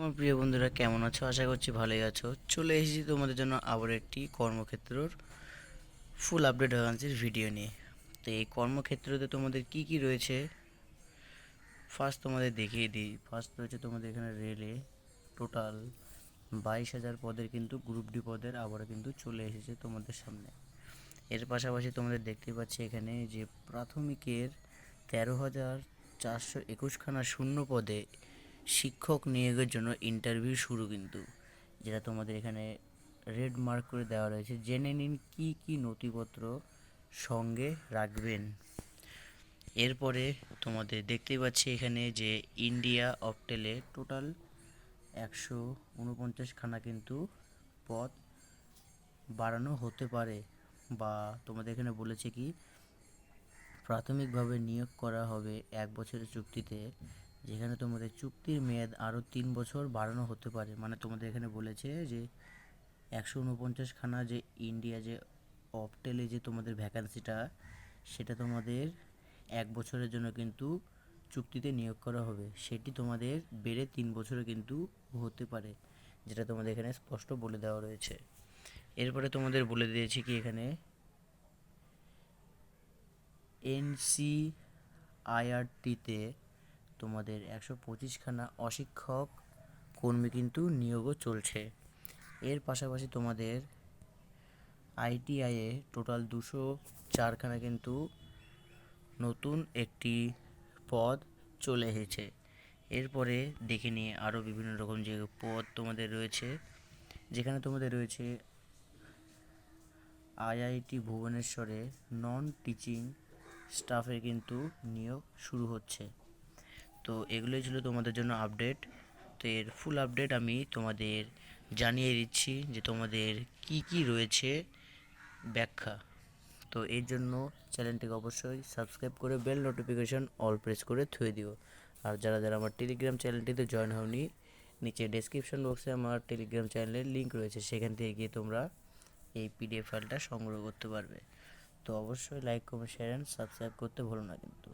আমার প্রিয় বন্ধুরা, কেমন আছো? আশা করছি ভালোই আছো। চলে এসেছি তোমাদের জন্য আবার একটি কর্মক্ষেত্রর ফুল আপডেট ভ্যাকান্সির ভিডিও নিয়ে। তো এই কর্মক্ষেত্রতে তোমাদের কি কি রয়েছে ফার্স্ট তোমাদের দেখিয়ে দিই। ফার্স্ট রয়েছে তোমাদের এখানে রেলে টোটাল 22,000 পদের, কিন্তু গ্রুপ ডি পদের আবারও কিন্তু চলে এসেছে তোমাদের সামনে। এর পাশাপাশি তোমাদের দেখতে পাচ্ছি এখানে যে প্রাথমিকের 13,421খানা শূন্য পদে শিক্ষক নিয়োগের জন্য ইন্টারভিউ শুরু কিন্তু, যেটা তোমাদের এখানে রেড মার্ক করে দেওয়া রয়েছে। জেনে নিন কি কি নথিপত্র সঙ্গে রাখবেন। এরপরে তোমাদের দেখতেই পাচ্ছি এখানে যে ইন্ডিয়া অপটেলে টোটাল 149খানা কিন্তু পদ বাড়ানো হতে পারে, বা তোমাদের এখানে বলেছে কি প্রাথমিকভাবে নিয়োগ করা হবে 1 বছরের চুক্তিতে, যেখানে তোমাদের চুক্তির মেয়াদ আরও 3 বছর বাড়ানো হতে পারে। মানে তোমাদের এখানে বলেছে যে 149খানা যে ইন্ডিয়া যে অপটেলে যে তোমাদের ভ্যাকান্সিটা, সেটা তোমাদের 1 বছরের জন্য কিন্তু চুক্তিতে নিয়োগ করা হবে, সেটি তোমাদের বেড়ে 3 বছরে কিন্তু হতে পারে, যেটা তোমাদের এখানে স্পষ্ট বলে দেওয়া রয়েছে। এরপরে তোমাদের বলে দিয়েছি কি এখানে এনসিআইআরটিতে তোমাদের 125খানা অশিক্ষক কর্মী কিন্তু নিয়োগও চলছে। এর পাশাপাশি তোমাদের আইটিআইয়ে টোটাল 204খানা কিন্তু নতুন একটি পদ চলে এসেছে। এরপরে দেখে নিয়ে আরও বিভিন্ন রকম যে পদ তোমাদের রয়েছে, যেখানে তোমাদের রয়েছে আইআইটি ভুবনেশ্বরে নন টিচিং স্টাফের কিন্তু নিয়োগ শুরু হচ্ছে। তো এগুলোই ছিল তোমাদের জন্য আপডেট। তো এর ফুল আপডেট আমি তোমাদের জানিয়ে দিচ্ছি যে তোমাদের কি কি রয়েছে ব্যাখ্যা। তো এর জন্য চ্যানেলটিকে অবশ্যই সাবস্ক্রাইব করে বেল নোটিফিকেশন অল প্রেস করে থুয়ে দিও। আর যারা যারা আমার টেলিগ্রাম চ্যানেলটিতে জয়েন হওনি, নিচে ডেসক্রিপশন বক্সে আমার টেলিগ্রাম চ্যানেলের লিঙ্ক রয়েছে, সেখান থেকে গিয়ে তোমরা এই পিডিএফ ফাইলটা সংগ্রহ করতে পারবে। তো অবশ্যই like comment share and subscribe করতে ভুলো না কিন্তু।